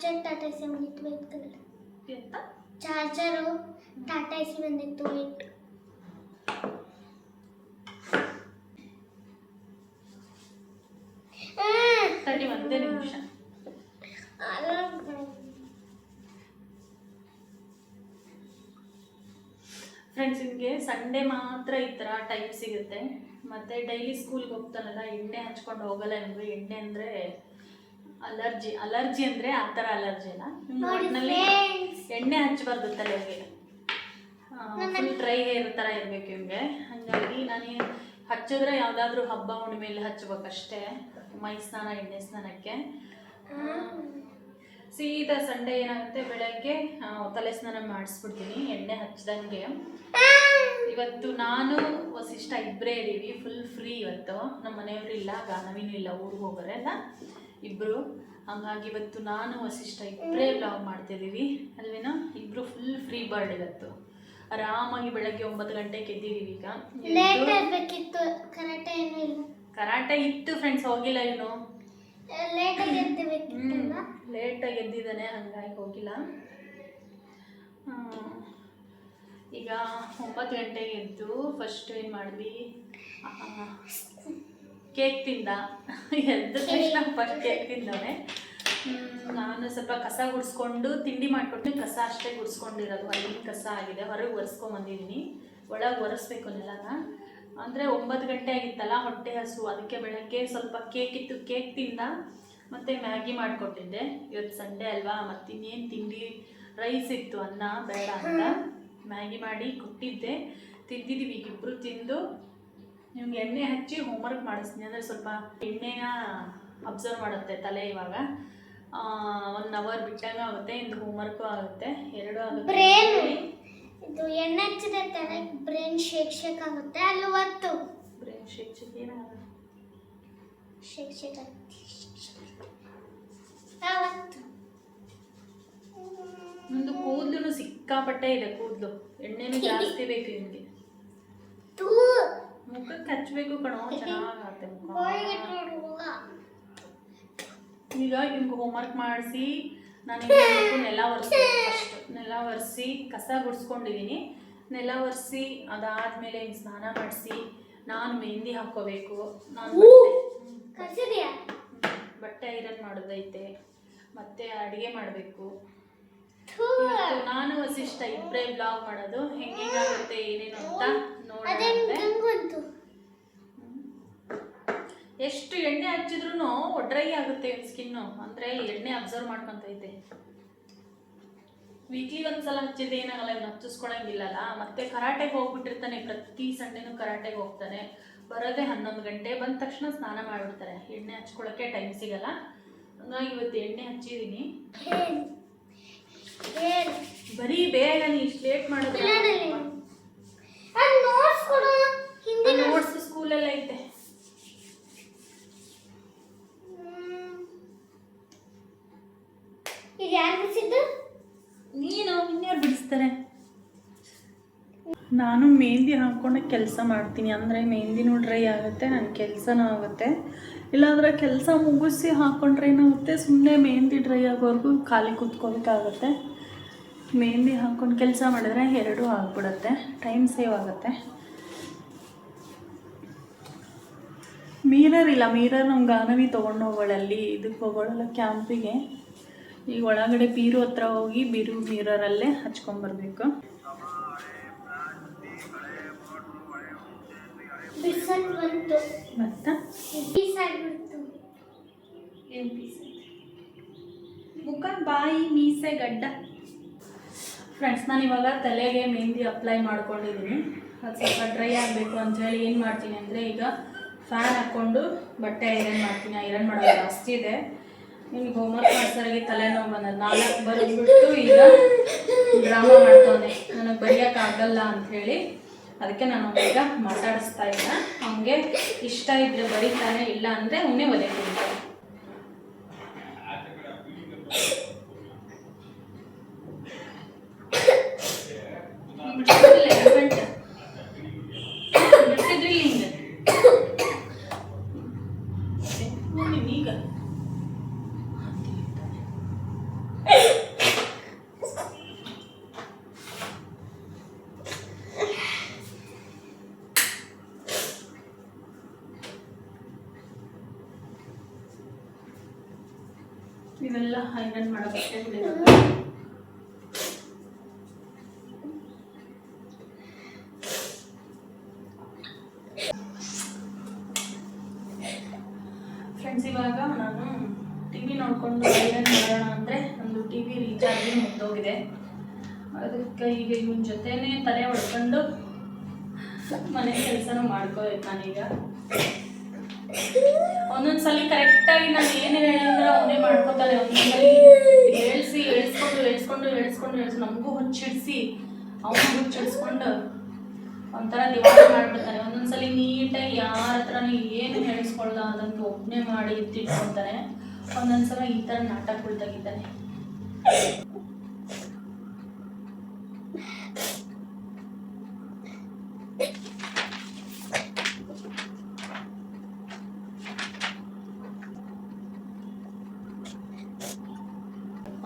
Charger Tata AC ಬಂದಿತ್ತು white ಎಂತ charger Tata AC ಬಂದಿತ್ತು ವೈಟ್. ತಡಿ ಒಂದೇ ನಿಮಿಷ. ಫ್ರೆಂಡ್ಸ್, ನಿಮಗೆ ಸಂಡೇ ಮಾತ್ರ ಈ ಥರ ಟೈಮ್ ಸಿಗುತ್ತೆ. ಮತ್ತು ಡೈಲಿ ಸ್ಕೂಲ್ಗೆ ಹೋಗ್ತಾನಲ್ಲ, ಎಣ್ಣೆ ಹಚ್ಕೊಂಡು ಹೋಗಲ್ಲ. ನಿಮಗೆ ಎಣ್ಣೆ ಅಂದರೆ ಅಲರ್ಜಿ ಅಂದರೆ ಆ ಥರ ಅಲರ್ಜಿ ಅಲ್ಲ, ಒಟ್ಟಿನಲ್ಲಿ ಎಣ್ಣೆ ಹಚ್ಚಬಾರ್ದು ತಲೆಗೆ. ಫುಲ್ ಡ್ರೈ ಹೇರ್ ಥರ ಇರಬೇಕು ಇವ್ಗೆ. ಹಾಗಾಗಿ ನಾನು ಹಚ್ಚಿದ್ರೆ ಯಾವುದಾದ್ರೂ ಹಬ್ಬ ಹುಣ್ಣಿಮೆಯಲ್ಲಿ ಹಚ್ಬೇಕಷ್ಟೇ, ಮೈ ಸ್ನಾನ ಎಣ್ಣೆ ಸ್ನಾನಕ್ಕೆ. ಸೀದಾ ಸಂಡೇ ಏನಾಗುತ್ತೆ, ಬೆಳಗ್ಗೆ ತಲೆ ಸ್ನಾನ ಮಾಡಿಸ್ಬಿಡ್ತೀನಿ ಎಣ್ಣೆ ಹಚ್ಚಿದಂಗೆ. ಇವತ್ತು ನಾನು ವಸಿಷ್ಠ ಇಬ್ಬರೇ ಇದ್ದೀವಿ, ಫುಲ್ ಫ್ರೀ ಇವತ್ತು. ನಮ್ಮ ಮನೆಯವರು ಇಲ್ಲ, ಗಾನವಿನೂ ಇಲ್ಲ, ಊರಿಗೆ ಹೋಗೋರೆ ಅಲ್ಲ ಇಬ್ಬರು. ಹಂಗಾಗಿ ಇವತ್ತು ನಾನು ವಸಿಷ್ಠ ಇಬ್ಬರೇ ವ್ಲಾಗ್ ಮಾಡ್ತಿದ್ದೀವಿ ಅಲ್ವೇನೋ. ಇಬ್ಬರು ಫುಲ್ ಫ್ರೀ ಬರ್ಡ್ ಇವತ್ತು. ಆರಾಮಾಗಿ ಬೆಳಗ್ಗೆ 9 ಗಂಟೆಗೆ ಎದ್ದಿದ್ದೀವಿ. ಈಗ ಕರಾಟೆ ಇತ್ತು ಫ್ರೆಂಡ್ಸ್, ಹೋಗಿಲ್ಲ ಇವನು. ಲೇಟಾಗಿ ಎದ್ದಿದ್ದಾನೆ, ಹಂಗಾಗಿ ಹೋಗಿಲ್ಲ. ಈಗ 9 ಗಂಟೆಗೆ ಎದ್ದು ಫಸ್ಟ್ ಏನು ಮಾಡಿದ್ವಿ, ಕೇಕ್ ತಿಂದ. ಎದ್ದ ತಕ್ಷಣ ಫಸ್ಟ್ ಕೇಕ್ ತಿಂದವನೆ. ನಾನು ಸ್ವಲ್ಪ ಕಸ ಗುಡಿಸ್ಕೊಂಡು ತಿಂಡಿ ಮಾಡಿಕೊಟ್ಟು, ಕಸ ಅಷ್ಟೇ ಗುಡಿಸ್ಕೊಂಡಿರೋದು, ಅಲ್ಲಿ ಕಸ ಆಗಿದೆ, ಹೊರಗೆ ಒರೆಸ್ಕೊಂಬಂದಿದ್ದೀನಿ. ಒಳಗೆ ಒರೆಸ್ಬೇಕು ನೆಲನ. ಅಂದರೆ 9 ಗಂಟೆ ಆಗಿತ್ತಲ್ಲ, ಹೊಟ್ಟೆ ಹಸು, ಅದಕ್ಕೆ ಬೆಳಗ್ಗೆ ಸ್ವಲ್ಪ ಕೇಕ್ ಇತ್ತು, ಕೇಕ್ ತಿಂದ. ಮತ್ತು ಮ್ಯಾಗಿ ಮಾಡಿಕೊಟ್ಟಿದ್ದೆ. ಇವತ್ತು ಸಂಡೇ ಅಲ್ವಾ, ಮತ್ತಿನ್ನೇನು ತಿಂಡಿ, ರೈಸ್ ಇತ್ತು, ಅನ್ನ ಬೇಡ ಅಂತ ಮ್ಯಾಗಿ ಮಾಡಿ ಕೊಟ್ಟಿದ್ದೆ. ತಿಂದಿದ್ದೀವಿ ಈಗ ಇಬ್ಬರು ತಿಂದು. ನಿಮ್ಗೆ ಎಣ್ಣೆ ಹಚ್ಚಿ ಹೋಮ್ವರ್ಕ್ ಮಾಡಿಸ್ತೀನಿ, ಅಂದರೆ ಸ್ವಲ್ಪ ಎಣ್ಣೆನ ಅಬ್ಸರ್ವ್ ಮಾಡುತ್ತೆ ತಲೆ. ಇವಾಗ 1 ಅವರ್ ಬಿಟ್ಟಂಗೆ ಆಗುತ್ತೆ, ಇಂದು ಹೋಮ್ವರ್ಕು ಆಗುತ್ತೆ, 2 ಆಗುತ್ತೆ. ಇದು ಎಣ್ಣೆ ಹಚ್ಚಿದ ತಲೆ ಬ್ರೈನ್ ಶೇಕ್ ಆಗುತ್ತೆ. ಅಲ್ಲಿ ಒತ್ತು ಬ್ರೈನ್ ಶೇಕ್ ಏನಾಗುತ್ತೆ, ಶೇಕ್ ಒಂದು ಕೂದಲು ಸಿಕ್ಕಾಪಟ್ಟೆ ಇದೆ, ಕೂದಲು ಎಣ್ಣೆನೂ ಜಾಸ್ತಿ ಬೇಕು ನಿಮಗೆ. ಮುಖಕ್ಕೆ ಹಚ್ಚಬೇಕು ಕಣೋ, ಚೆನ್ನಾಗುತ್ತೆ ಮುಖ. ಈಗ ನಿಮ್ಗೆ ಹೋಮ್ವರ್ಕ್ ಮಾಡಿಸಿ ನಾನು ನೆಲ ಒರೆಸ್ಬೇಕು. ಫಸ್ಟ್ ನೆಲ ಒರೆಸಿ ಕಸ ಗುಡಿಸ್ಕೊಂಡಿದ್ದೀನಿ. ನೆಲ ಒರೆಸಿ ಅದಾದಮೇಲೆ ಸ್ನಾನ ಮಾಡಿಸಿ ನಾನು ಮೆಹಂದಿ ಹಾಕ್ಕೋಬೇಕು. ನಾನು ಬಟ್ಟೆ ಐರನ್ ಮಾಡೋದೈತೆ, ಮತ್ತು ಅಡುಗೆ ಮಾಡಬೇಕು. ನಾನು ವಸಿಷ್ಠ ಇಬ್ಬರೇ ಬ್ಲಾಗ್ ಮಾಡೋದು. ಹೆಂಗಾಗುತ್ತೆ ಏನೇನು ಅಂತ ನೋಡೋಣ. ಎಷ್ಟು ಎಣ್ಣೆ ಹಚ್ಚಿದ್ರು ಡ್ರೈ ಆಗುತ್ತೆ ಸ್ಕಿನ್ನು, ಅಂದರೆ ಎಣ್ಣೆ ಅಬ್ಸರ್ವ್ ಮಾಡ್ಕೊತೈತೆ. ವೀಕ್ಲಿ ಒಂದ್ಸಲ ಹಚ್ಚಿದ್ರೆ ಏನಾಗಲ್ಲ, ಇವ್ನು ಹಚ್ಚಿಸ್ಕೊಳಂಗಿಲ್ಲಲ್ಲ. ಮತ್ತೆ ಕರಾಟೆಗೆ ಹೋಗ್ಬಿಟ್ಟಿರ್ತಾನೆ, ಪ್ರತಿ ಸಂಡೇನೂ ಕರಾಟೆಗೆ ಹೋಗ್ತಾನೆ. ಬರೋದೇ 11 ಗಂಟೆ, ಬಂದ ತಕ್ಷಣ ಸ್ನಾನ ಮಾಡಿಬಿಡ್ತಾರೆ, ಎಣ್ಣೆ ಹಚ್ಕೊಳ್ಳೋಕ್ಕೆ ಟೈಮ್ ಸಿಗಲ್ಲ. ಹಂಗಾಗಿ ಇವತ್ತು ಎಣ್ಣೆ ಹಚ್ಚಿದ್ದೀನಿ. ಬರೀ ಬೇಗ ನೀ ಇಷ್ಟು ಲೇಟ್ ಮಾಡೋದು. ನೋಟ್ಸ್ ಸ್ಕೂಲೆಲ್ಲ ಐತೆ. ನೀನು ಇನ್ಯಾರು ಬಿಡಿಸ್ತಾರೆ. ನಾನು ಮೆಹಂದಿ ಹಾಕ್ಕೊಂಡು ಕೆಲಸ ಮಾಡ್ತೀನಿ, ಅಂದರೆ ಮೆಹಂದಿನೂ ಡ್ರೈ ಆಗುತ್ತೆ, ನನ್ನ ಕೆಲಸನೂ ಆಗುತ್ತೆ. ಇಲ್ಲಾಂದರೆ ಕೆಲಸ ಮುಗಿಸಿ ಹಾಕ್ಕೊಂಡ್ರೆ ಏನಾಗುತ್ತೆ, ಸುಮ್ಮನೆ ಮೆಹಂದಿ ಡ್ರೈ ಆಗೋವರೆಗೂ ಖಾಲಿ ಕೂತ್ಕೋಬೇಕಾಗುತ್ತೆ. ಮೆಹಂದಿ ಹಾಕ್ಕೊಂಡು ಕೆಲಸ ಮಾಡಿದ್ರೆ 2 ಆಗಿಬಿಡುತ್ತೆ, ಟೈಮ್ ಸೇವ್ ಆಗುತ್ತೆ. ಮಿರರ್ ಇಲ್ಲ, ಮಿರರ್ ನಮ್ಮ ಗಾನವಿ ತೊಗೊಂಡು ಹೋಗೋಳಲ್ಲಿ, ಇದಕ್ಕೆ ಹೋಗೋಳಲ್ಲ ಕ್ಯಾಂಪಿಗೆ. ಈಗ ಒಳಗಡೆ ಬೀರು ಹತ್ರ ಹೋಗಿ ಬೀರು ಮಿರರಲ್ಲೇ ಹಚ್ಕೊಂಡ್ಬರ್ಬೇಕು. ಮತ್ತು ಏನು ಪೀಸ್, ಮುಖ, ಬಾಯಿ, ಮೀಸೆ, ಗಡ್ಡ. ಫ್ರೆಂಡ್ಸ್, ನಾನು ಇವಾಗ ತಲೆಗೆ ಮೆಹಂದಿ ಅಪ್ಲೈ ಮಾಡ್ಕೊಂಡಿದ್ದೀನಿ. ಅದು ಸ್ವಲ್ಪ ಡ್ರೈ ಆಗಬೇಕು ಅಂಥೇಳಿ ಏನು ಮಾಡ್ತೀನಿ ಅಂದರೆ, ಈಗ ಫ್ಯಾನ್ ಹಾಕ್ಕೊಂಡು ಬಟ್ಟೆ ಐರನ್ ಮಾಡ್ತೀನಿ. ಐರನ್ ಮಾಡೋದು ಜಾಸ್ತಿ ಇದೆ. ನಿಮ್ಗೆ ಹೋಮ್ವರ್ಕ್ ಮಾಡ್ಸೋರಿಗೆ ತಲೆನೋವು ಬಂದದ್ದು, 4 ಬರೆದ್ಬಿಟ್ಟು ಈಗ ಡ್ರಾಮಾ ಮಾಡ್ತಾನೆ, ನನಗೆ ಬರೆಯೋಕ್ಕಾಗಲ್ಲ ಅಂಥೇಳಿ. ಅದಕ್ಕೆ ನಾನು ಈಗ ಮಾತಾಡಿಸ್ತಾ ಇಲ್ಲ. ಅವನಿಗೆ ಇಷ್ಟ ಇದ್ದರೆ ಬರೀತಾನೆ, ಇಲ್ಲ ಅಂದರೆ ಅವನೇ ಬರೆಯುತ್ತೆ. ಇವೆಲ್ಲ ಐರನ್ ಮಾಡೋ ಬಟ್ಟೆಗಳಿವೆ. ಫ್ರೆಂಡ್ಸ್, ಇವಾಗ ನಾನು ಟಿವಿ ನೋಡಿಕೊಂಡು ಐರನ್ ಮಾಡೋಣ ಅಂದರೆ ಒಂದು ಟಿವಿ ರೀಚಾರ್ಜ್ ಮುಗ್ದೋಗಿದೆ. ಅದಕ್ಕೆ ಈಗ ಇವನ ಜೊತೆನೇ ತಲೆ ಹೊಡ್ಕೊಂಡು ಮನೆ ಕೆಲಸನೂ ಮಾಡ್ಕೋಬೇಕು ನಾನೀಗ. ಒಂದೊಂದ್ಸಲಿ ಕರೆಕ್ಟಾಗಿ ನಾನು ಏನು ಹೇಳಿದ್ರೆ ಅವನೇ ಮಾಡ್ಕೋತಾನೆ. ಒಂದೊಂದ್ಸಲಿ ಹೇಳ್ಸ್ಕೊಂಡು ನಮಗೂ ಹುಚ್ಚಿಡಿಸಿ ಅವನು ಹುಚ್ಚಿಡಿಸ್ಕೊಂಡು ಒಂಥರ ದಿವಾಳ ಮಾಡಿಬಿಡ್ತಾನೆ. ಒಂದೊಂದ್ಸಲಿ ನೀಟಾಗಿ ಯಾರ ಹತ್ರನೂ ಏನು ಹೇಳಿಸ್ಕೊಳ್ಳ ಅದನ್ನು ಒಬ್ಬನೇ ಮಾಡಿ ಎತ್ತಿಟ್ಕೊಳ್ತಾನೆ. ಒಂದೊಂದ್ಸಲ ಈ ಥರ ನಾಟಕಗಳು ತೆಗಿತಾನೆ.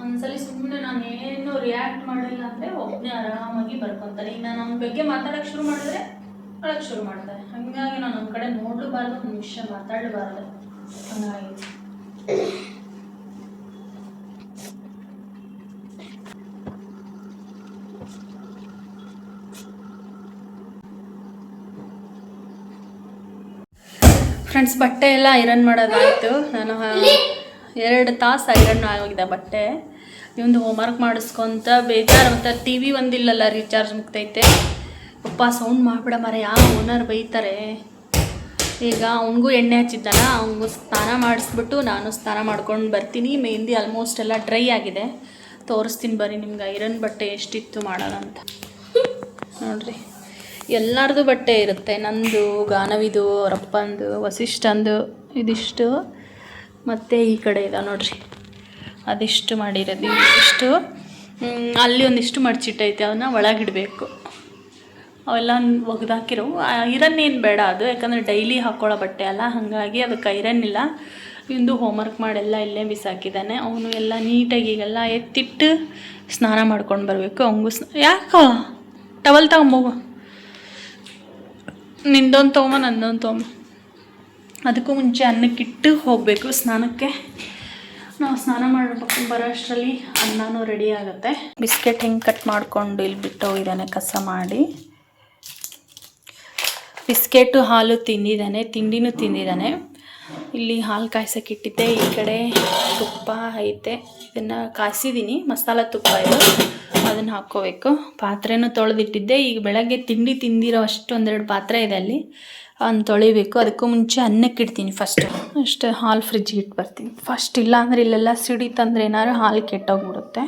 ಒಂದ್ಸಲಿ ಸುಮ್ಮನೆ ನಾನು ಏನು ರಿಯಾಕ್ಟ್ ಮಾಡಿಲ್ಲ ಅಂದರೆ ಒಬ್ಬನೇ ಆರಾಮಾಗಿ ಬರ್ಕೊತಾನೆ. ಇನ್ನು ನನ್ನ ಬಗ್ಗೆ ಮಾತಾಡೋಕ್ಕೆ ಶುರು ಮಾಡಿದ್ರೆ ಅಳಕ್ಕೆ ಶುರು ಮಾಡ್ತಾರೆ. ಹಾಗಾಗಿ ನಾನು ಒಂದು ಕಡೆ ನೋಡಲೂಬಾರ್ದು, ಒಂದು ವಿಷಯ ಮಾತಾಡಬಾರ್ದು. ಹಂಗಾಗಿತ್ತು. ಫ್ರೆಂಡ್ಸ್, ಬಟ್ಟೆ ಎಲ್ಲ ಐರನ್ ಮಾಡೋದಾಯಿತು. ನಾನು 2 ತಾಸು ಐರನ್ ಆಗಿದೆ ಬಟ್ಟೆ. ಇವಂದು ಹೋಮ್ವರ್ಕ್ ಮಾಡಿಸ್ಕೊಂತ ಬೇಜಾರು. ಮತ್ತು ಟಿ ವಿ ಒಂದಿಲ್ಲಲ್ಲ, ರೀಚಾರ್ಜ್ ಮುಗ್ತೈತೆ. ಪಪ್ಪ ಸೌಂಡ್ ಮಾಡಿಬಿಡ ಮರ, ಯಾವ ಓನರ್ ಬೈತಾರೆ. ಈಗ ಅವನಿಗೂ ಎಣ್ಣೆ ಹಚ್ಚಿದ್ದಾನ, ಅವನಿಗೂ ಸ್ನಾನ ಮಾಡಿಸ್ಬಿಟ್ಟು ನಾನು ಸ್ನಾನ ಮಾಡ್ಕೊಂಡು ಬರ್ತೀನಿ. ಮೆಹಂದಿ ಆಲ್ಮೋಸ್ಟ್ ಎಲ್ಲ ಡ್ರೈ ಆಗಿದೆ. ತೋರಿಸ್ತೀನಿ ಬರ್ರಿ ನಿಮ್ಗೆ ಐರನ್ ಬಟ್ಟೆ ಎಷ್ಟಿತ್ತು ಮಾಡೋಣ ಅಂತ. ನೋಡಿರಿ, ಎಲ್ಲರದು ಬಟ್ಟೆ ಇರುತ್ತೆ. ನಂದು, ಗಾನವಿದು, ರಪ್ಪಂದು, ವಸಿಷ್ಠಂದು ಇದಿಷ್ಟು. ಮತ್ತು ಈ ಕಡೆ ಇದೆ ನೋಡಿರಿ, ಅದಿಷ್ಟು ಮಾಡಿರೋದು. ಇಷ್ಟು ಅಲ್ಲಿ ಒಂದಿಷ್ಟು ಮಡ್ಚಿಟ್ಟೈತೆ, ಅವನ್ನ ಒಳಗಿಡಬೇಕು. ಅವೆಲ್ಲ ಒಗ್ದಾಕಿರೋ ಐರನ್ ಏನು ಬೇಡ ಅದು, ಯಾಕಂದರೆ ಡೈಲಿ ಹಾಕ್ಕೊಳ್ಳೋ ಬಟ್ಟೆ ಅಲ್ಲ. ಹಾಗಾಗಿ ಅದಕ್ಕೆ ಐರನ್ ಇಲ್ಲ. ಇಂದು ಹೋಮ್ವರ್ಕ್ ಮಾಡೆಲ್ಲ ಇಲ್ಲೇ ಬಿಸಾಕಿದ್ದಾನೆ. ಅವನು ಎಲ್ಲ ನೀಟಾಗಿ ಈಗೆಲ್ಲ ಎತ್ತಿಟ್ಟು ಸ್ನಾನ ಮಾಡ್ಕೊಂಡು ಬರಬೇಕು. ಅವಂಗೂ ಯಾಕೋ ಟವಲ್ ತಗೊಂಬೋಗು, ನಿಂದೊಂದು ತೊಗೊಂಬ ನಂದೊಂದು ತೊಗೊಂಬ. ಅದಕ್ಕೂ ಮುಂಚೆ ಅನ್ನಕ್ಕಿಟ್ಟು ಹೋಗಬೇಕು ಸ್ನಾನಕ್ಕೆ. ನಾವು ಸ್ನಾನ ಮಾಡಬೇಕು ಬರೋ ಅಷ್ಟರಲ್ಲಿ ಅನ್ನನೂ ರೆಡಿ ಆಗುತ್ತೆ. ಬಿಸ್ಕೆಟ್ ಹಿಂಗೆ ಕಟ್ ಮಾಡಿಕೊಂಡು ಇಲ್ಲಿ ಬಿಟ್ಟು ಹೋಗಿದ್ದಾನೆ ಕಸ ಮಾಡಿ. ಬಿಸ್ಕೆಟು ಹಾಲು ತಿಂದಿದ್ದಾನೆ, ತಿಂಡಿನೂ ತಿಂದಿದ್ದಾನೆ. ಇಲ್ಲಿ ಹಾಲು ಕಾಯ್ಸೋಕೆ ಇಟ್ಟಿದ್ದೆ. ಈ ಕಡೆ ತುಪ್ಪ ಐತೆ, ಇದನ್ನು ಕಾಯಿಸಿದ್ದೀನಿ. ಮಸಾಲ ತುಪ್ಪ ಇದು, ಅದನ್ನು ಹಾಕ್ಕೋಬೇಕು. ಪಾತ್ರೆನೂ ತೊಳೆದಿಟ್ಟಿದ್ದೆ. ಈಗ ಬೆಳಗ್ಗೆ ತಿಂಡಿ ತಿಂದಿರೋ ಅಷ್ಟು 1-2 ಪಾತ್ರೆ ಇದೆ ಅಲ್ಲಿ, ಅದನ್ನು ತೊಳಿಬೇಕು. ಅದಕ್ಕೂ ಮುಂಚೆ ಅನ್ನಕ್ಕೆ ಇಡ್ತೀನಿ ಫಸ್ಟು. ಅಷ್ಟು ಹಾಲು ಫ್ರಿಜ್ಜಿಗೆ ಇಟ್ಟು ಬರ್ತೀನಿ ಫಸ್ಟ್. ಇಲ್ಲ ಅಂದರೆ ಇಲ್ಲೆಲ್ಲ ಸಿಡಿತಂದ್ರೆ ಏನಾದ್ರು ಹಾಲು ಕೆಟ್ಟೋಗ್ಬಿಡುತ್ತೆ.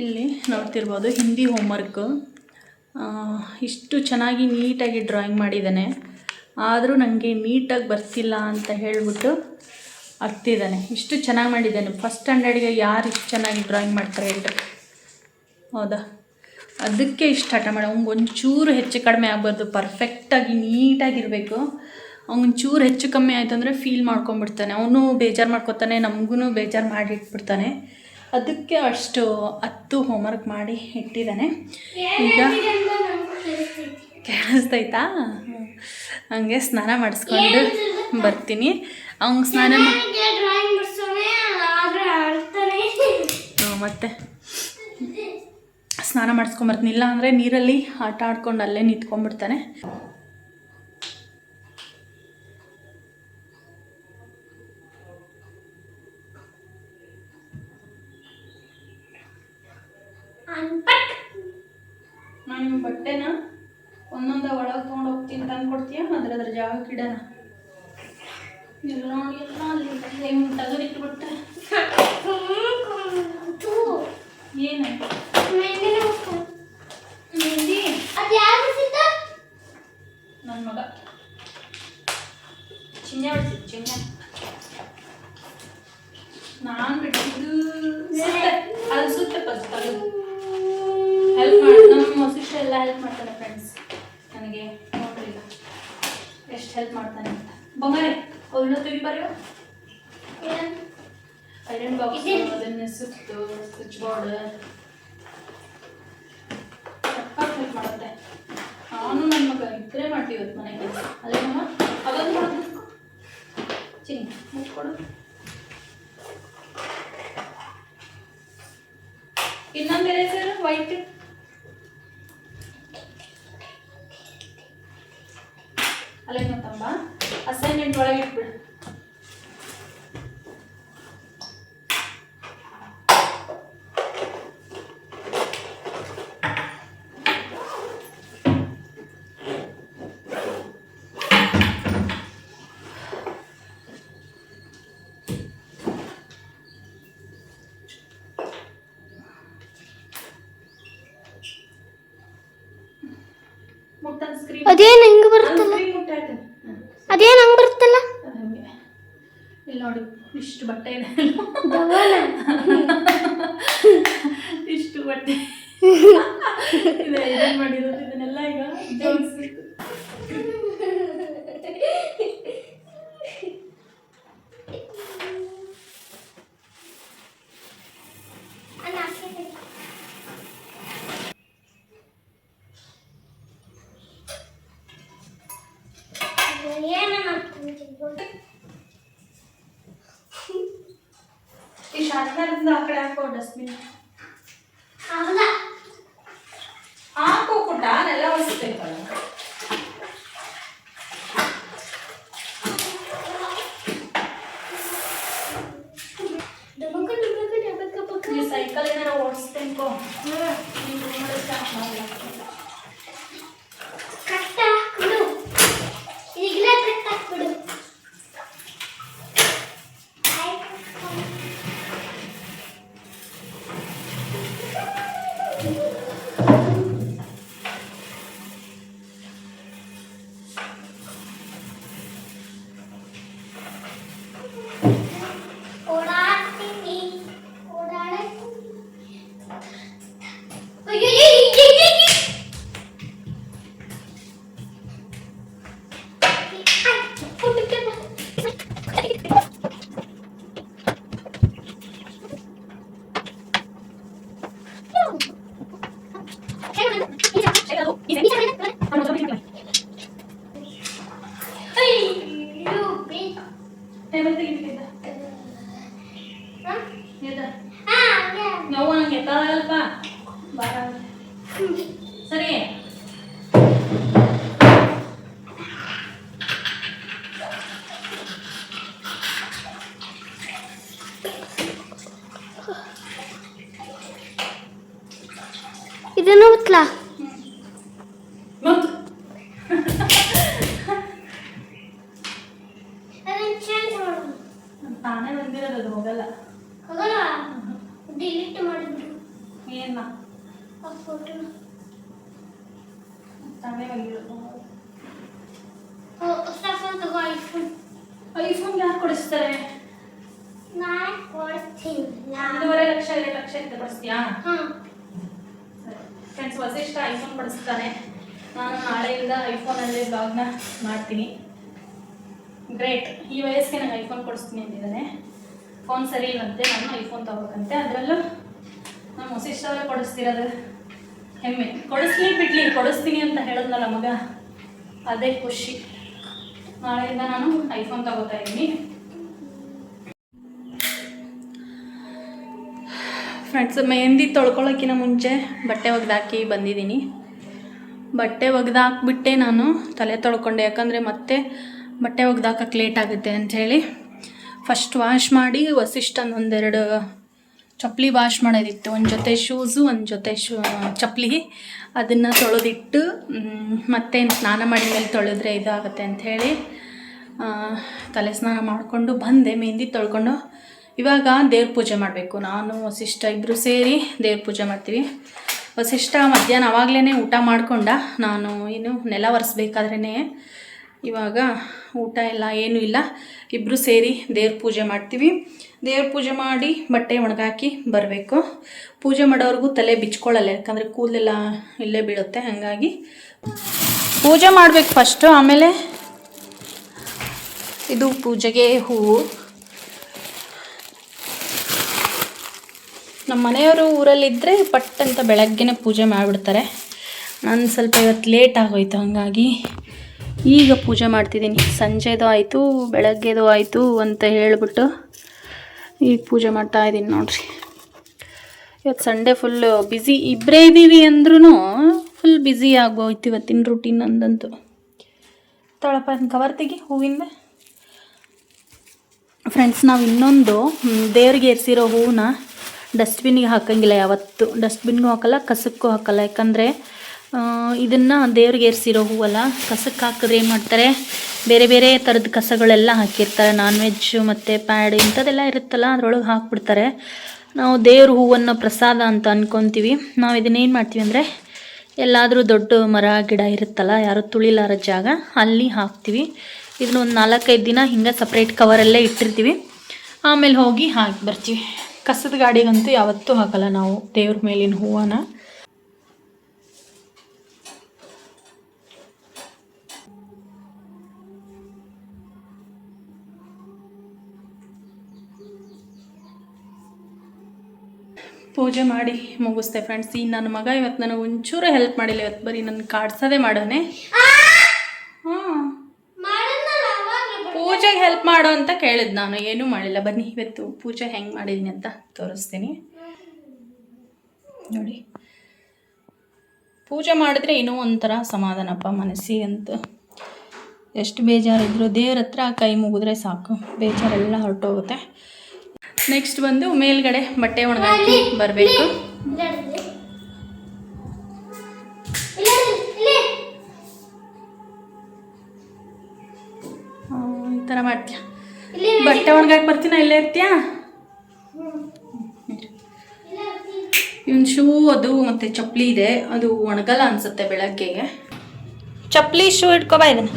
ಇಲ್ಲಿ ನೋಡ್ತಿರ್ಬೋದು ಹಿಂದಿ ಹೋಮ್ವರ್ಕು. ಇಷ್ಟು ಚೆನ್ನಾಗಿ ನೀಟಾಗಿ ಡ್ರಾಯಿಂಗ್ ಮಾಡಿದ್ದಾನೆ. ಆದರೂ ನನಗೆ ನೀಟಾಗಿ ಬರ್ತಿಲ್ಲ ಅಂತ ಹೇಳಿಬಿಟ್ಟು ಅತ್ತಿದ್ದಾನೆ. ಇಷ್ಟು ಚೆನ್ನಾಗಿ ಮಾಡಿದ್ದಾನೆ. ಫಸ್ಟ್ ಸ್ಟ್ಯಾಂಡರ್ಡ್ಗೆ ಯಾರು ಇಷ್ಟು ಚೆನ್ನಾಗಿ ಡ್ರಾಯಿಂಗ್ ಮಾಡ್ತಾರೆ ಹೇಳ್ರಿ? ಹೌದಾ? ಅದಕ್ಕೆ ಇಷ್ಟು ಹಠ ಮಾಡಿ. ಅವ್ನಿಗೆ ಒಂಚೂರು ಹೆಚ್ಚು ಕಡಿಮೆ ಆಗ್ಬಾರ್ದು, ಪರ್ಫೆಕ್ಟಾಗಿ ನೀಟಾಗಿರಬೇಕು. ಅವ್ನೊಂಚೂರು ಹೆಚ್ಚು ಕಮ್ಮಿ ಆಯಿತು ಅಂದರೆ ಫೀಲ್ ಮಾಡ್ಕೊಂಬಿಡ್ತಾನೆ. ಅವನು ಬೇಜಾರು ಮಾಡ್ಕೊತಾನೆ, ನಮಗೂ ಬೇಜಾರು ಮಾಡಿ ಇಟ್ಬಿಡ್ತಾನೆ. ಅದಕ್ಕೆ ಅಷ್ಟು 10 ಹೋಮ್ವರ್ಕ್ ಮಾಡಿ ಇಟ್ಟಿದ್ದಾನೆ. ಈಗ ಕೇಳಿಸ್ತೈತಾ? ಹಂಗೆ ಸ್ನಾನ ಮಾಡಿಸ್ಕೊಂಡು ಬರ್ತೀನಿ. ಅವ್ನಿಗೆ ಸ್ನಾನ ಮತ್ತೆ ಸ್ನಾನ ಮಾಡಿಸ್ಕೊಂಬರ್ತೀನಿ. ಇಲ್ಲ ಅಂದರೆ ನೀರಲ್ಲಿ ಆಟ ಆಡ್ಕೊಂಡು ಅಲ್ಲೇ ನಿಂತ್ಕೊಂಡ್ಬಿಡ್ತಾನೆ. ನಾನು ನಿಮ್ಮ ಬಟ್ಟೆನ ಒಂದೊಂದ ಒಳಗೆ ತೊಗೊಂಡು ಹೋಗ್ತೀನಿ, ತಂದು ಕೊಡ್ತೀಯ? ಅದ್ರ ಜಾಗಕ್ಕೆ ಇಡೋಣ. ಇಲ್ಲ ನೋಡಿ, ಎಲ್ಲ ಅಲ್ಲಿ ಹೆಂಗೆ ತೆಗೆದಿಟ್ಬಿಟ್ಟೆ. ಏನು ಮೆಹಂದಿ? ನನ್ನ ಮಗ ಚಿನ್ನ ಹೊಡ್ಸಿದ್ದು. ಚಿನ್ನ ನಾನು ಬಿಟ್ಟಿದ್ದು ಅದು ಸುತ್ತ ಪಸ್ತು ಹೆಲ್ಪ್ ಮಾಡಿ. ನಮ್ಮ ವಸಿಷ್ಠ ಎಲ್ಲ ಹೆಲ್ಪ್ ಮಾಡ್ತಾರೆ ಫ್ರೆಂಡ್ಸ್ ನನಗೆ. ನೋಡ್ರಿಲ್ಲ ಎಷ್ಟು ಹೆಲ್ಪ್ ಮಾಡ್ತಾನೆ ಅಂತ. ಬಂಗಾರೆ ಅವನ್ನ ತೆಗಿ ಬರೆಯೋ ಐರನ್ ಬಾಕ್ಸ್, ಅದನ್ನ ಸುತ್ತು ಸ್ವಿಚ್ ಬೋರ್ಡ್ ಹೆಲ್ಪ್ ಮಾಡುತ್ತೆ. ನಾನು ನನ್ನ ಮಗ ಇಬ್ಬರೇ ಮಾಡ್ತೀವಿ ಇವತ್ತು ಮನೆ ಕೆಲಸ. ಅದೇನಮ್ಮ ಅದೊಂದು ಕೊಡೋದು ಚಿನ್ನಿ ಮುಟ್ಕೊಡು. ಇನ್ನೊಂದು ಎರೇಸರ್ ವೈಟ್ ಅಲ್ಲೇ ಮತ್ತಮ್ಮ ಅಸೈನ್ಮೆಂಟ್ ಒಳಗೆ ಇಟ್ಬಿಡು. ಮುಟ್ಟನ್ ಸ್ಕ್ರೀನ್ ಅದೇನು ಹೆಂಗೆ ಬರುತ್ತಲ್ಲ, ಮುಟ್ಟಾಯ್ತು. ಅದೇನು ಹಂಗೆ ಬರುತ್ತಲ್ಲ. ಹಂಗೆ ಇಲ್ಲಿ ನೋಡಿ ಇಷ್ಟು ಬಟ್ಟೆ ಇದೆ, ಇಷ್ಟು ಬಟ್ಟೆ ಇದೆ ಐರನ್ ಮಾಡಿರೋದು. ಇದನ್ನೆಲ್ಲ ಈಗ ಜೋಡಿಸ್ಬೇಕು. ಈ ಶಾರ್ಟ್ನರ್ದಿಂದ ಆ ಕಡೆ ಹಾಕೋ ಡಸ್ಟ್ಬಿನ್ ಹಾಕೋ ಪುಟ್ಟ, ನೆಲ್ಲ ಒರೆಸ್ಬೇಕಲ್ಲ. ಈ ಸೈಕಲ್ ಏನಾರ ಓಡಿಸ್ತೇನ್ಕೋ ನಾವು ನಂಗೆ ಎತ್ತಾಗಲ್ಪ ಬಾರ ಸರಿ. ಇದನ್ನು ಉತ್ಲಾ ತಾನೇ ಬಂದಿರೋದು, ಅದು ಹೋಗಲ್ಲ. ಡಿಲೀಟ್ ಮಾಡಿದ್ರು ಏನ ಆ ಫೋಟೋ ತಾನೇ ಬಂದಿರೋದು. ಹೊಸ ಫೋನ್ ತಗೋ, ಐಫೋನ್. ಐಫೋನ್ ಯಾರು ಕೊಡಿಸ್ತಾರೆ? ನಾನು ಕೊಡಿಸ್ತೀನಿ. 1.5 ಲಕ್ಷ ಇತ್ತು, ಕೊಡಿಸ್ತೀಯಾ? ಹಾಂ ಫ್ರೆಂಡ್ಸ್, ವಸಿಷ್ಠ ಐಫೋನ್ ಕೊಡಿಸ್ತಾನೆ. ನಾನು ನಾಳೆಯಿಂದ ಐಫೋನಲ್ಲಿ ಬ್ಲಾಗ್ನ ಮಾಡ್ತೀನಿ. ಗ್ರೇಟ್, ಈ ವಯಸ್ಸಿಗೆ ನಂಗೆ ಐಫೋನ್ ಕೊಡಿಸ್ತೀನಿ ಅಂತಿದ್ದಾನೆ. ಫೋನ್ ಸರಿ ಇಲ್ಲಂತೆ, ನಾನು ಐಫೋನ್ ತಗೋಬೇಕಂತೆ. ಅದರಲ್ಲೂ ನಮ್ಮ ವಸಿಷ್ಠ ಅವರೇ ಕೊಡಿಸ್ತಿರೋದು ಹೆಮ್ಮೆ. ಕೊಡಿಸ್ಲಿ ಬಿಡ್ಲಿ, ಕೊಡಿಸ್ತೀನಿ ಅಂತ ಹೇಳಿದ್ನಲ್ಲ ಮಗ, ಅದೇ ಖುಷಿ. ನಾಳೆಯಿಂದ ನಾನು ಐಫೋನ್ ತಗೋತಾ ಇದ್ದೀನಿ. ಫ್ರೆಂಡ್ಸ್, ಮೆಹಂದಿ ತೊಳ್ಕೊಳ್ಳೋಕ್ಕಿಂತ ಮುಂಚೆ ಬಟ್ಟೆ ಒಗ್ದಾಕಿ ಬಂದಿದ್ದೀನಿ. ಬಟ್ಟೆ ಒಗ್ದಾಕ್ಬಿಟ್ಟೆ ನಾನು ತಲೆ ತೊಳ್ಕೊಂಡೆ, ಯಾಕಂದರೆ ಮತ್ತೆ ಬಟ್ಟೆ ಒಗ್ದಾಕಕ್ಕೆ ಲೇಟ್ ಆಗುತ್ತೆ ಅಂಥೇಳಿ ಫಸ್ಟ್ ವಾಶ್ ಮಾಡಿ ವಸಿಷ್ಠನ ಒಂದೆರಡು ಚಪ್ಪಲಿ ವಾಶ್ ಮಾಡೋದಿತ್ತು. ಒಂದು ಜೊತೆ ಶೂಸು, ಒಂದು ಜೊತೆ ಚಪ್ಪಲಿ, ಅದನ್ನು ತೊಳೆದಿಟ್ಟು ಮತ್ತೆ ಸ್ನಾನ ಮಾಡಿದ ಮೇಲೆ ತೊಳೆದ್ರೆ ಇದಾಗುತ್ತೆ ಅಂಥೇಳಿ ತಲೆ ಸ್ನಾನ ಮಾಡಿಕೊಂಡು ಬಂದೆ. ಮೆಹಂದಿ ತೊಳ್ಕೊಂಡು ಇವಾಗ ದೇವ್ರ ಪೂಜೆ ಮಾಡಬೇಕು. ನಾನು ವಸಿಷ್ಠ ಇಬ್ಬರು ಸೇರಿ ದೇವ್ರ ಪೂಜೆ ಮಾಡ್ತೀವಿ. ವಸಿಷ್ಠ ಮಧ್ಯಾಹ್ನ ಆವಾಗಲೇ ಊಟ ಮಾಡ್ಕೊಂಡ. ನಾನು ಏನು ನೆಲ ಒರೆಸ್ಬೇಕಾದ್ರೇ ಇವಾಗ ಊಟ ಎಲ್ಲ ಏನೂ ಇಲ್ಲ. ಇಬ್ಬರು ಸೇರಿ ದೇವ್ರ ಪೂಜೆ ಮಾಡ್ತೀವಿ. ದೇವ್ರ ಪೂಜೆ ಮಾಡಿ ಬಟ್ಟೆ ಒಣಗಾಕಿ ಬರಬೇಕು. ಪೂಜೆ ಮಾಡೋವ್ರಿಗೂ ತಲೆ ಬಿಚ್ಕೊಳ್ಳಲ್ಲ, ಯಾಕಂದರೆ ಕೂದಲೆಲ್ಲ ಇಲ್ಲೇ ಬೀಳುತ್ತೆ. ಹಾಗಾಗಿ ಪೂಜೆ ಮಾಡಬೇಕು ಫಸ್ಟು, ಆಮೇಲೆ ಇದು ಪೂಜೆಗೆ ಹೂವು. ನಮ್ಮ ಮನೆಯವರು ಊರಲ್ಲಿದ್ದರೆ ಪಟ್ ಅಂತ ಬೆಳಗ್ಗೆನೇ ಪೂಜೆ ಮಾಡಿಬಿಡ್ತಾರೆ. ನಾನು ಸ್ವಲ್ಪ ಇವತ್ತು ಲೇಟ್ ಆಗೋಯ್ತು, ಹಾಗಾಗಿ ಈಗ ಪೂಜೆ ಮಾಡ್ತಿದ್ದೀನಿ. ಸಂಜೆದು ಆಯಿತು, ಬೆಳಗ್ಗೆದು ಆಯಿತು ಅಂತ ಹೇಳಿಬಿಟ್ಟು ಈಗ ಪೂಜೆ ಮಾಡ್ತಾಯಿದ್ದೀನಿ ನೋಡಿರಿ. ಇವತ್ತು ಸಂಡೇ ಫುಲ್ಲು ಬ್ಯುಸಿ, ಇಬ್ಬರೇ ಇದ್ದೀವಿ ಅಂದ್ರೂ ಫುಲ್ ಬ್ಯುಸಿ ಆಗೋಯ್ತು ಇವತ್ತಿನ ರೂಟೀನ್ ಅಂದಂತೂ. ತೊಳಪ್ಪ ಅದನ್ನ ಕವರ್ ತೆಗಿ ಹೂವಿಂದ. ಫ್ರೆಂಡ್ಸ್, ನಾವು ಇನ್ನೊಂದು ದೇವ್ರಿಗೆ ಏರಿಸಿರೋ ಹೂವನ್ನ ಡಸ್ಟ್ಬಿನ್ನಿಗೆ ಹಾಕೋಂಗಿಲ್ಲ. ಯಾವತ್ತು ಡಸ್ಟ್ಬಿನ್ಗೂ ಹಾಕಲ್ಲ, ಕಸಕ್ಕೂ ಹಾಕಲ್ಲ. ಯಾಕಂದರೆ ಇದನ್ನು ದೇವ್ರಿಗೆ ಏರಿಸಿರೋ ಹೂವಲ್ಲ, ಕಸಕ್ಕೆ ಹಾಕಿದ್ರೆ ಏನು ಮಾಡ್ತಾರೆ, ಬೇರೆ ಬೇರೆ ಥರದ ಕಸಗಳೆಲ್ಲ ಹಾಕಿರ್ತಾರೆ. ನಾನ್ ವೆಜ್ಜು ಮತ್ತು ಪ್ಯಾಡ್ ಇಂಥದ್ದೆಲ್ಲ ಇರುತ್ತಲ್ಲ, ಅದರೊಳಗೆ ಹಾಕ್ಬಿಡ್ತಾರೆ. ನಾವು ದೇವ್ರ ಹೂವನ್ನು ಪ್ರಸಾದ ಅಂತ ಅಂದ್ಕೊತೀವಿ. ನಾವು ಇದನ್ನೇನು ಮಾಡ್ತೀವಿ ಅಂದರೆ, ಎಲ್ಲಾದರೂ ದೊಡ್ಡ ಮರ ಗಿಡ ಇರುತ್ತಲ್ಲ, ಯಾರು ತುಳಿಲಾರ ಜಾಗ, ಅಲ್ಲಿ ಹಾಕ್ತೀವಿ. ಇದನ್ನ ಒಂದು 4-5 ದಿನ ಹಿಂಗೆ ಸಪ್ರೇಟ್ ಕವರಲ್ಲೇ ಇಟ್ಟಿರ್ತೀವಿ. ಆಮೇಲೆ ಹೋಗಿ ಹಾಕಿ ಬರ್ತೀವಿ. ಕಸದ ಗಾಡಿಗಂತೂ ಯಾವತ್ತೂ ಹಾಕಲ್ಲ ನಾವು ದೇವ್ರ ಮೇಲಿನ ಹೂವನ್ನ. ಪೂಜೆ ಮಾಡಿ ಮುಗಿಸ್ತೆ ಫ್ರೆಂಡ್ಸ್. ಈ ನನ್ನ ಮಗ ಇವತ್ತು ನನಗೆ ಒಂಚೂರು ಹೆಲ್ಪ್ ಮಾಡಿಲ್ಲ. ಇವತ್ತು ಬರೀ ನನ್ನ ಕಾಡ್ಸೋದೇ ಮಾಡೋನೆ. ಹಾಂ, ಪೂಜೆಗೆ ಹೆಲ್ಪ್ ಮಾಡು ಅಂತ ಕೇಳಿದ್ ನಾನು, ಏನೂ ಮಾಡಿಲ್ಲ. ಬನ್ನಿ ಇವತ್ತು ಪೂಜೆ ಹೆಂಗೆ ಮಾಡಿದ್ದೀನಿ ಅಂತ ತೋರಿಸ್ತೀನಿ ನೋಡಿ. ಪೂಜೆ ಮಾಡಿದ್ರೆ ಇನ್ನೂ ಒಂಥರ ಸಮಾಧಾನಪ್ಪ ಮನಸ್ಸಿಗಂತೂ. ಎಷ್ಟು ಬೇಜಾರಿದ್ರು ದೇವ್ರ ಹತ್ರ ಕೈ ಮುಗಿದ್ರೆ ಸಾಕು, ಬೇಜಾರೆಲ್ಲ ಹೊರಟೋಗುತ್ತೆ. ನೆಕ್ಸ್ಟ್ ಬಂದು ಮೇಲ್ಗಡೆ ಬಟ್ಟೆ ಒಣಗಾಕಿ ಬರಬೇಕು. ಈ ಥರ ಮಾಡ್ತೀಯ, ಬಟ್ಟೆ ಒಣಗಾಕಿ ಬರ್ತೀನ, ಇಲ್ಲೇ ಇರ್ತೀಯಾ? ಇವನ್ ಶೂ ಅದು ಮತ್ತು ಚಪ್ಪಲಿ ಇದೆ, ಅದು ಒಣಗಲ್ಲ ಅನಿಸುತ್ತೆ ಬೆಳಗ್ಗೆಗೆ. ಚಪ್ಪಲಿ ಶೂ ಇಟ್ಕೊಬಾ ಇದನ್ನು.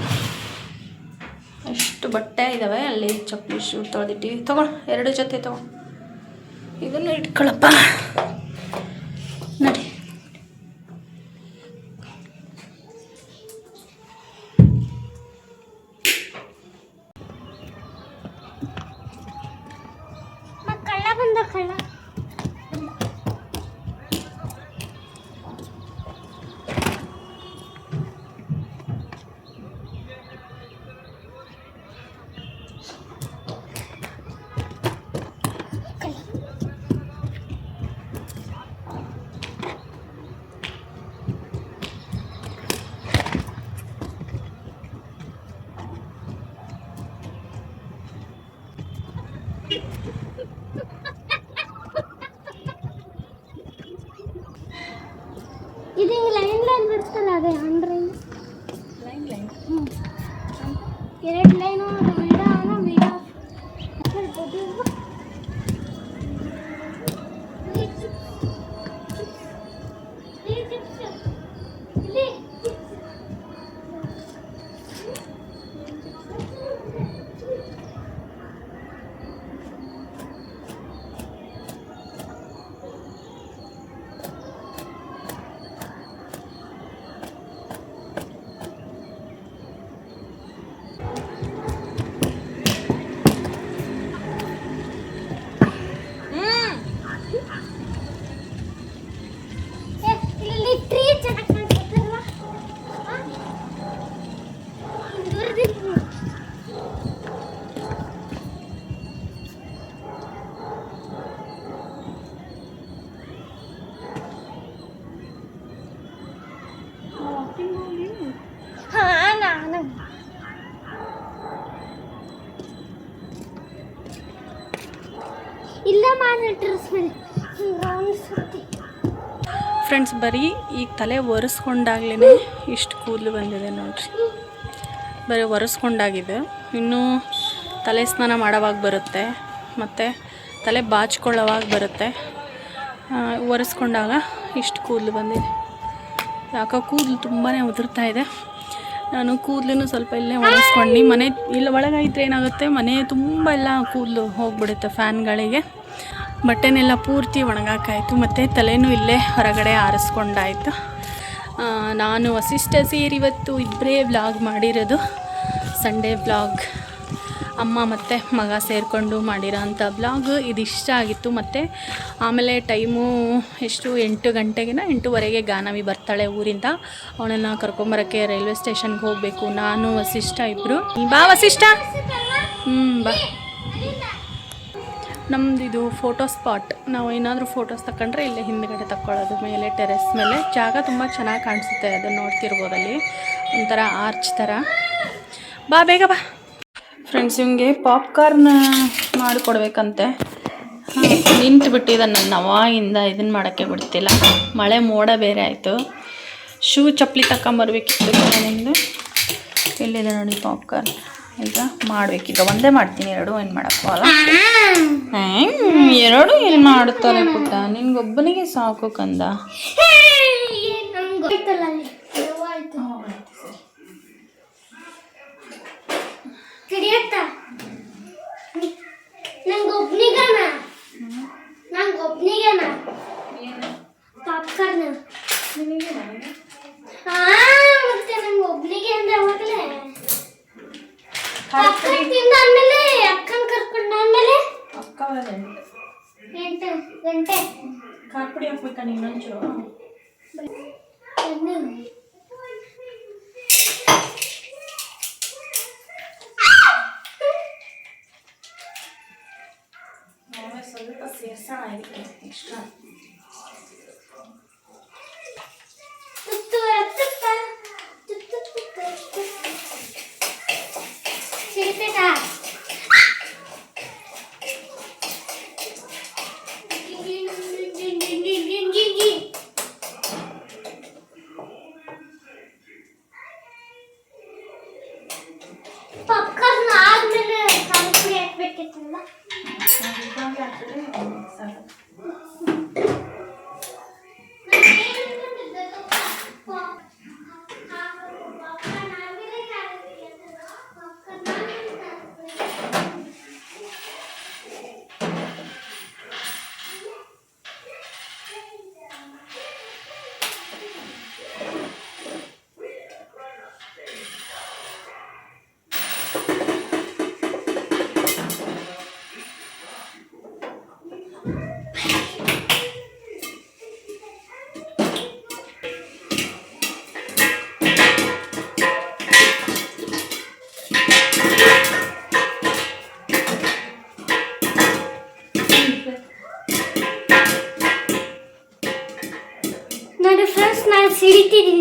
ಅಷ್ಟು ಬಟ್ಟೆ ಇದ್ದಾವೆ, ಅಲ್ಲಿ ಚಪ್ಪಲಿ ಶೂ ತೊಳೆದಿಟ್ಟಿವಿ. ತೊಗೊಳ 2 ಜೊತೆ ತೊಗೊಳ. ಇದನ್ನು ಇಟ್ಕೊಳಪ್ಪ ನೋಡಿ. ಕಳ್ಳ ಬಂದ, ಕಳ್ಳ. ಇದು ಲೈನ್ ಬಿಡ್ತಲ್ಲ, ಅದೇ ಲೈನ್ 2 ಲೈನು ಇಲ್ಲ ಫ್ರೆಂಡ್ಸ್. ಬರೀ ಈಗ ತಲೆ ಒರೆಸ್ಕೊಂಡಾಗ್ಲೇ ಇಷ್ಟು ಕೂದಲು ಬಂದಿದೆ ನೋಡ್ರಿ. ಬರೀ ಒರೆಸ್ಕೊಂಡಾಗಿದೆ. ಇನ್ನೂ ತಲೆ ಸ್ನಾನ ಮಾಡೋವಾಗ ಬರುತ್ತೆ, ಮತ್ತು ತಲೆ ಬಾಚ್ಕೊಳ್ಳೋವಾಗ ಬರುತ್ತೆ. ಒರೆಸ್ಕೊಂಡಾಗ ಇಷ್ಟು ಕೂದಲು ಬಂದಿದೆ. ಯಾಕೋ ಕೂದಲು ತುಂಬಾ ಉದುರ್ತಾ ಇದೆ. ನಾನು ಕೂದಲನ್ನು ಸ್ವಲ್ಪ ಇಲ್ಲೇ ಒರೆಸ್ಕೊಂಡು, ಮನೆ ಇಲ್ಲ ಒಳಗಾಯಿದ್ರೆ ಏನಾಗುತ್ತೆ, ಮನೆ ತುಂಬ ಎಲ್ಲ ಕೂದಲು ಹೋಗ್ಬಿಡುತ್ತೆ ಫ್ಯಾನ್ಗಳಿಗೆ. ಬಟ್ಟೆನೆಲ್ಲ ಪೂರ್ತಿ ಒಣಗಾಕಾಯಿತು, ಮತ್ತು ತಲೆನೂ ಇಲ್ಲೇ ಹೊರಗಡೆ ಆರಿಸ್ಕೊಂಡಾಯಿತು. ನಾನು ವಸಿಷ್ಠ ಸೇರಿ ಇವತ್ತು ಇಬ್ಬರೇ ವ್ಲಾಗ್ ಮಾಡಿರೋದು, ಸಂಡೇ ವ್ಲಾಗ್. ಅಮ್ಮ ಮತ್ತು ಮಗ ಸೇರಿಕೊಂಡು ಮಾಡಿರೋಂಥ ಬ್ಲಾಗ್ ಇದಿಷ್ಟ ಆಗಿತ್ತು. ಮತ್ತು ಆಮೇಲೆ ಟೈಮು ಎಷ್ಟು 8 ಗಂಟೆಗೆ 8:15 ಗಾನವಿ ಬರ್ತಾಳೆ ಊರಿಂದ. ಅವಳನ್ನು ಕರ್ಕೊಂಬರೋಕ್ಕೆ ರೈಲ್ವೆ ಸ್ಟೇಷನ್ಗೆ ಹೋಗಬೇಕು. ನಾನು ವಸಿಷ್ಠ ಇಬ್ಬರು. ಬಾ ವಸಿಷ್ಠ. ಬಾ. ನಮ್ಮದು ಇದು ಫೋಟೋ ಸ್ಪಾಟ್. ನಾವು ಏನಾದರೂ ಫೋಟೋಸ್ ತಗೊಂಡ್ರೆ ಇಲ್ಲೇ ಹಿಂದ್ಗಡೆ ತಗೊಳ್ಳೋದು, ಮೇಲೆ ಟೆರೆಸ್ ಮೇಲೆ. ಜಾಗ ತುಂಬ ಚೆನ್ನಾಗಿ ಕಾಣಿಸುತ್ತೆ, ಅದನ್ನು ನೋಡ್ತಿರ್ಬೋದಲ್ಲಿ ಒಂಥರ ಆರ್ಚ್ ಥರ. ಬಾ ಬೇಗ ಬಾ. ಫ್ರೆಂಡ್ಸ್, ಇವಂಗೆ ಪಾಪ್ಕಾರ್ನ್ ಮಾಡಿಕೊಡ್ಬೇಕಂತೆ. ನಿಂತು ಬಿಟ್ಟಿದ್ದ ನನ್ನ ಅವಾಗಿಂದ ಇದನ್ನು ಮಾಡೋಕ್ಕೆ ಬಿಡ್ತಿಲ್ಲ. ಮಳೆ ಮೋಡ ಬೇರೆ ಆಯಿತು. ಶೂ ಚಪ್ಪಲಿ ತಗೊಂಬರ್ಬೇಕಿತ್ತು ಮನೆಯಿಂದ. ಇಲ್ಲಿದೆ ನೋಡಿ ಪಾಪ್ಕಾರ್ನ್. ಈಗ ಮಾಡಬೇಕೀಗ. ಒಂದೇ ಮಾಡ್ತೀನಿ, ಎರಡು ಏನು ಮಾಡೋಕ್ಕಲ್ಲ. ಎರಡು ಏನು ಮಾಡುತ್ತಾರೆ ಪುಟ್ಟ, ನಿನ್ಗೊಬ್ಬನಿಗೆ ಸಾಕು ಕಂದ. ಕಾಪುಡಿ ಹಾಕ್ಬೇಕಾ ನೀನೊಂಚೂರು? ಸ್ವಲ್ಪ ಸೇರ್ಸೋಣ ಇದಕ್ಕೆ ಎಕ್ಸ್ಟ್ರಾ. ಪಾಪ್ಕಾರ್ನ್ ಆದ್ಮೇಲೆ ಕಾಯಿಪುಡಿ ಹಾಕ್ಬೇಕಿತ್ತಲ್ಲ. ನೋಡಿ ಫ್ರೆಂಡ್ಸ್, ನಾನು ಸಿಡಿತೀನಿ.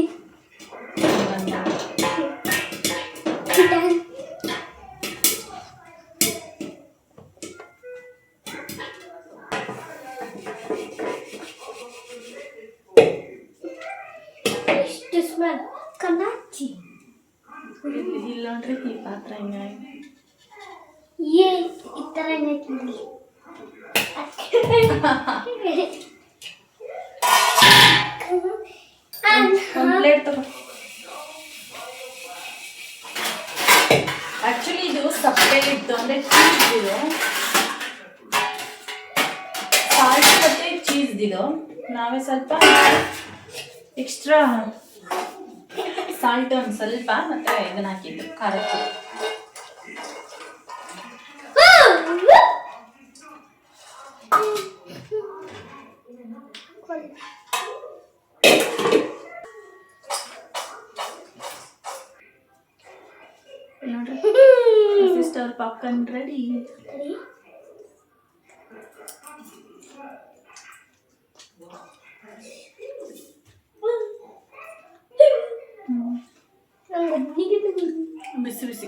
ಎಷ್ಟು ಸ್ಮೆಲ್ ಕನಾಚಿ. ಇಲ್ಲ ನೋಡ್ರಿ ಈ ಪಾತ್ರ ಹಿಂಗಾಗಿ ಈ ಥರ ಹಿಂಗಾಗಿ ಪ್ಲೇಟ್ ತಗೋ. ಆಕ್ಚುಲಿ ಇದು ಸಪ್ಪೆಲಿತ್ತು, ಅಂದರೆ ಚೀಸ್ ಇದು, ಸಾಲ್ಟ್ ಮತ್ತು ಚೀಸ್ ಇದು. ನಾವೇ ಸ್ವಲ್ಪ ಎಕ್ಸ್ಟ್ರಾ ಸಾಲ್ಟ್ ಒಂದು ಸ್ವಲ್ಪ ಮತ್ತೆ ಇದನ್ನ ಹಾಕಿದ್ದು ಖಾರಕ್ಕೆ. ನೋಡ್ರಿ ಸಿಸ್ಟರ್ ಪಾಪ್ಕಾರ್ನ್ ರೆಡಿ. ಬಿಸಿ ಬಿಸಿ.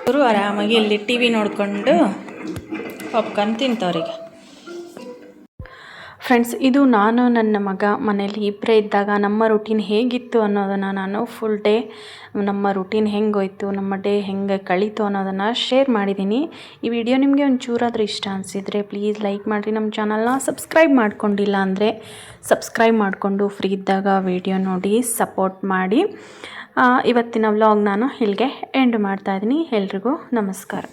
ಅವರು ಆರಾಮಾಗಿ ಇಲ್ಲಿ ಟಿವಿ ನೋಡಿಕೊಂಡು ಪಾಪ್ಕಾರ್ನ್ ತಿಂತವ್ರಿಗೆ. ಫ್ರೆಂಡ್ಸ್, ಇದು ನಾನು ನನ್ನ ಮಗ ಮನೇಲಿ ಇಬ್ಬರೇ ಇದ್ದಾಗ ನಮ್ಮ ರೂಟೀನ್ ಹೇಗಿತ್ತು ಅನ್ನೋದನ್ನು ನಾನು ಫುಲ್ ಡೇ ನಮ್ಮ ರೂಟೀನ್ ಹೆಂಗೋಯ್ತು, ನಮ್ಮ ಡೇ ಹೆಂಗೆ ಕಳೀತು ಅನ್ನೋದನ್ನು ಶೇರ್ ಮಾಡಿದ್ದೀನಿ. ಈ ವಿಡಿಯೋ ನಿಮಗೆ ಒಂಚೂರಾದರೂ ಇಷ್ಟ ಅನಿಸಿದರೆ ಪ್ಲೀಸ್ ಲೈಕ್ ಮಾಡಿರಿ. ನಮ್ಮ ಚಾನಲ್ನ ಸಬ್ಸ್ಕ್ರೈಬ್ ಮಾಡ್ಕೊಂಡಿಲ್ಲ ಅಂದರೆ ಸಬ್ಸ್ಕ್ರೈಬ್ ಮಾಡಿಕೊಂಡು ಫ್ರೀ ಇದ್ದಾಗ ವಿಡಿಯೋ ನೋಡಿ ಸಪೋರ್ಟ್ ಮಾಡಿ. ಇವತ್ತಿನ ವ್ಲಾಗ್ ನಾನು ಇಲ್ಲಿಗೆ ಎಂಡ್ ಮಾಡ್ತಾಯಿದ್ದೀನಿ. ಎಲ್ರಿಗೂ ನಮಸ್ಕಾರ.